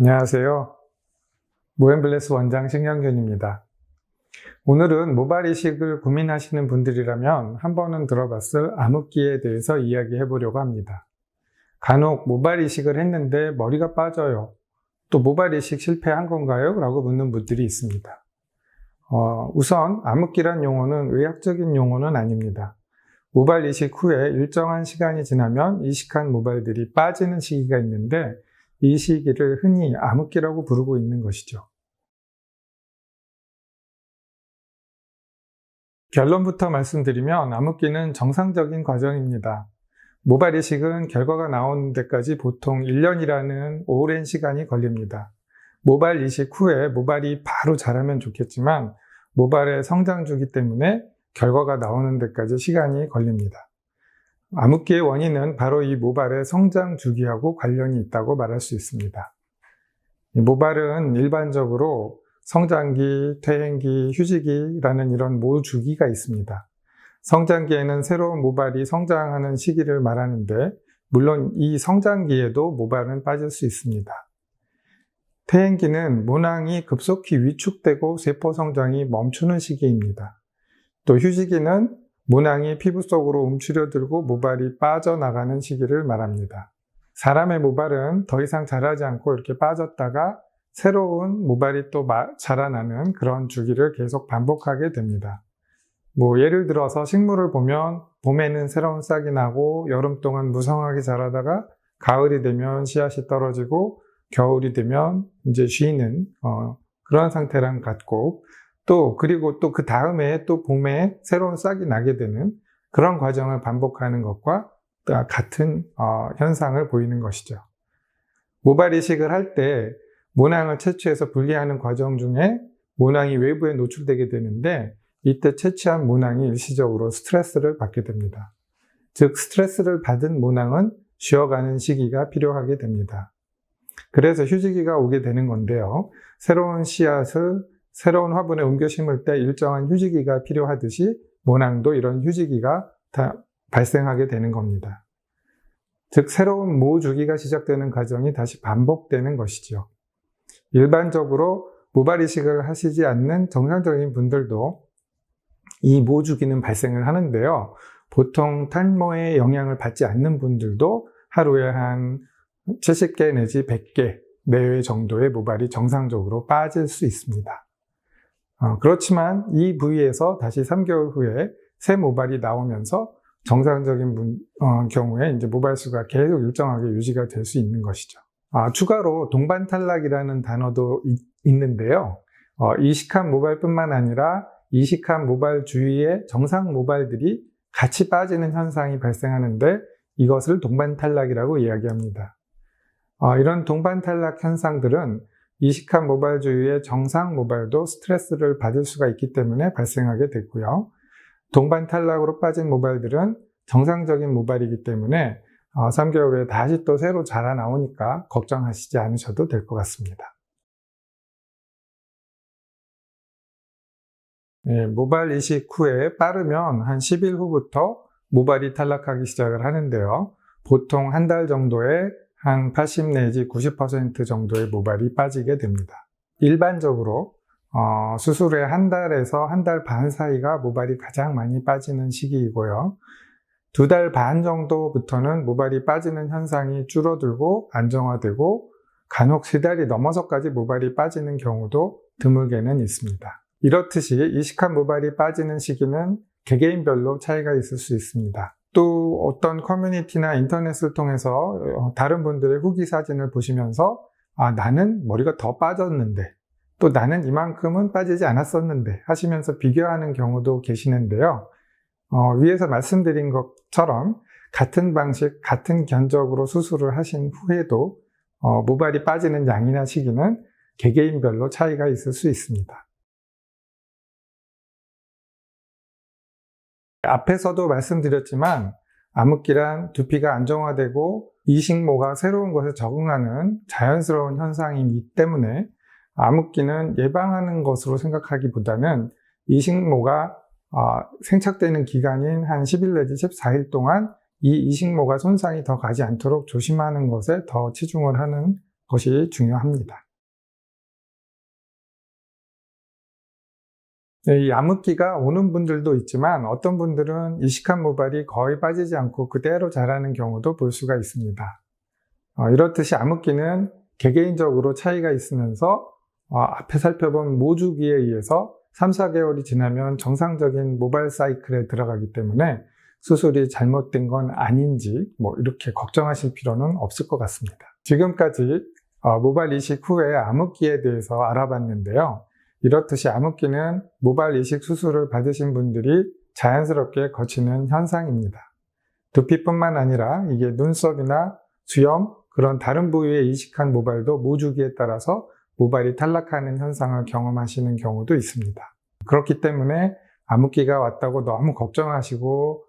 안녕하세요. 모앤블레스 원장 신경균입니다. 오늘은 모발 이식을 고민하시는 분들이라면 한 번은 들어봤을 암흑기에 대해서 이야기해 보려고 합니다. 간혹 모발 이식을 했는데 머리가 빠져요. 또 모발 이식 실패한 건가요? 라고 묻는 분들이 있습니다. 우선 암흑기란 용어는 의학적인 용어는 아닙니다. 모발 이식 후에 일정한 시간이 지나면 이식한 모발들이 빠지는 시기가 있는데 이 시기를 흔히 암흑기라고 부르고 있는 것이죠. 결론부터 말씀드리면 암흑기는 정상적인 과정입니다. 모발 이식은 결과가 나오는 데까지 보통 1년이라는 오랜 시간이 걸립니다. 모발 이식 후에 모발이 바로 자라면 좋겠지만 모발의 성장 주기 때문에 결과가 나오는 데까지 시간이 걸립니다. 암흑기의 원인은 바로 이 모발의 성장 주기하고 관련이 있다고 말할 수 있습니다. 이 모발은 일반적으로 성장기, 퇴행기, 휴지기라는 이런 모주기가 있습니다. 성장기에는 새로운 모발이 성장하는 시기를 말하는데 물론 이 성장기에도 모발은 빠질 수 있습니다. 퇴행기는 모낭이 급속히 위축되고 세포 성장이 멈추는 시기입니다. 또 휴지기는 모낭이 피부 속으로 움츠려들고 모발이 빠져나가는 시기를 말합니다. 사람의 모발은 더 이상 자라지 않고 이렇게 빠졌다가 새로운 모발이 또 자라나는 그런 주기를 계속 반복하게 됩니다. 예를 들어서 식물을 보면 봄에는 새로운 싹이 나고 여름 동안 무성하게 자라다가 가을이 되면 씨앗이 떨어지고 겨울이 되면 이제 쉬는 그런 상태랑 같고 그리고 또 그 다음에 또 봄에 새로운 싹이 나게 되는 그런 과정을 반복하는 것과 같은 현상을 보이는 것이죠. 모발 이식을 할 때 모낭을 채취해서 분리하는 과정 중에 모낭이 외부에 노출되게 되는데 이때 채취한 모낭이 일시적으로 스트레스를 받게 됩니다. 즉 스트레스를 받은 모낭은 쉬어가는 시기가 필요하게 됩니다. 그래서 휴지기가 오게 되는 건데요. 새로운 씨앗을 새로운 화분에 옮겨 심을 때 일정한 휴지기가 필요하듯이 모낭도 이런 휴지기가 다 발생하게 되는 겁니다. 즉 새로운 모주기가 시작되는 과정이 다시 반복되는 것이죠. 일반적으로 모발 이식을 하시지 않는 정상적인 분들도 이 모주기는 발생을 하는데요. 보통 탈모의 영향을 받지 않는 분들도 하루에 한 70개 내지 100개 내외 정도의 모발이 정상적으로 빠질 수 있습니다. 그렇지만 이 부위에서 다시 3개월 후에 새 모발이 나오면서 정상적인 경우에 이제 모발 수가 계속 일정하게 유지가 될 수 있는 것이죠. 추가로 동반탈락이라는 단어도 있는데요. 이식한 모발뿐만 아니라 이식한 모발 주위에 정상 모발들이 같이 빠지는 현상이 발생하는데 이것을 동반탈락이라고 이야기합니다. 이런 동반탈락 현상들은 이식한 모발 주위의 정상 모발도 스트레스를 받을 수가 있기 때문에 발생하게 됐고요. 동반탈락으로 빠진 모발들은 정상적인 모발이기 때문에 3개월 후에 다시 또 새로 자라나오니까 걱정하시지 않으셔도 될 것 같습니다. 모발 이식 후에 빠르면 한 10일 후부터 모발이 탈락하기 시작을 하는데요. 보통 한 달 정도에 한 80 내지 90% 정도의 모발이 빠지게 됩니다. 일반적으로 수술 후에 한 달에서 한 달 반 사이가 모발이 가장 많이 빠지는 시기이고요. 2달 반 정도부터는 모발이 빠지는 현상이 줄어들고 안정화되고 간혹 3달이 넘어서까지 모발이 빠지는 경우도 드물게는 있습니다. 이렇듯이 이식한 모발이 빠지는 시기는 개개인별로 차이가 있을 수 있습니다. 또 어떤 커뮤니티나 인터넷을 통해서 다른 분들의 후기 사진을 보시면서 나는 머리가 더 빠졌는데 또 나는 이만큼은 빠지지 않았었는데 하시면서 비교하는 경우도 계시는데요. 위에서 말씀드린 것처럼 같은 방식, 같은 견적으로 수술을 하신 후에도 모발이 빠지는 양이나 시기는 개개인별로 차이가 있을 수 있습니다. 앞에서도 말씀드렸지만 암흑기란 두피가 안정화되고 이식모가 새로운 것에 적응하는 자연스러운 현상이기 때문에 암흑기는 예방하는 것으로 생각하기보다는 이식모가 생착되는 기간인 한 10일 내지 14일 동안 이 이식모가 손상이 더 가지 않도록 조심하는 것에 더 치중을 하는 것이 중요합니다. 네, 이 암흑기가 오는 분들도 있지만 어떤 분들은 이식한 모발이 거의 빠지지 않고 그대로 자라는 경우도 볼 수가 있습니다. 이렇듯이 암흑기는 개개인적으로 차이가 있으면서 앞에 살펴본 모주기에 의해서 3, 4개월이 지나면 정상적인 모발 사이클에 들어가기 때문에 수술이 잘못된 건 아닌지 이렇게 걱정하실 필요는 없을 것 같습니다. 지금까지 모발 이식 후에 암흑기에 대해서 알아봤는데요. 이렇듯이 암흑기는 모발 이식 수술을 받으신 분들이 자연스럽게 거치는 현상입니다. 두피뿐만 아니라 이게 눈썹이나 수염, 그런 다른 부위에 이식한 모발도 모주기에 따라서 모발이 탈락하는 현상을 경험하시는 경우도 있습니다. 그렇기 때문에 암흑기가 왔다고 너무 걱정하시고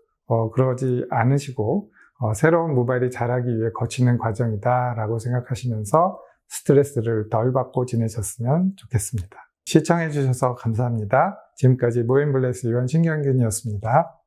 그러지 않으시고 새로운 모발이 자라기 위해 거치는 과정이다 라고 생각하시면서 스트레스를 덜 받고 지내셨으면 좋겠습니다. 시청해 주셔서 감사합니다. 지금까지 모앤블레스 의원 신경균이었습니다.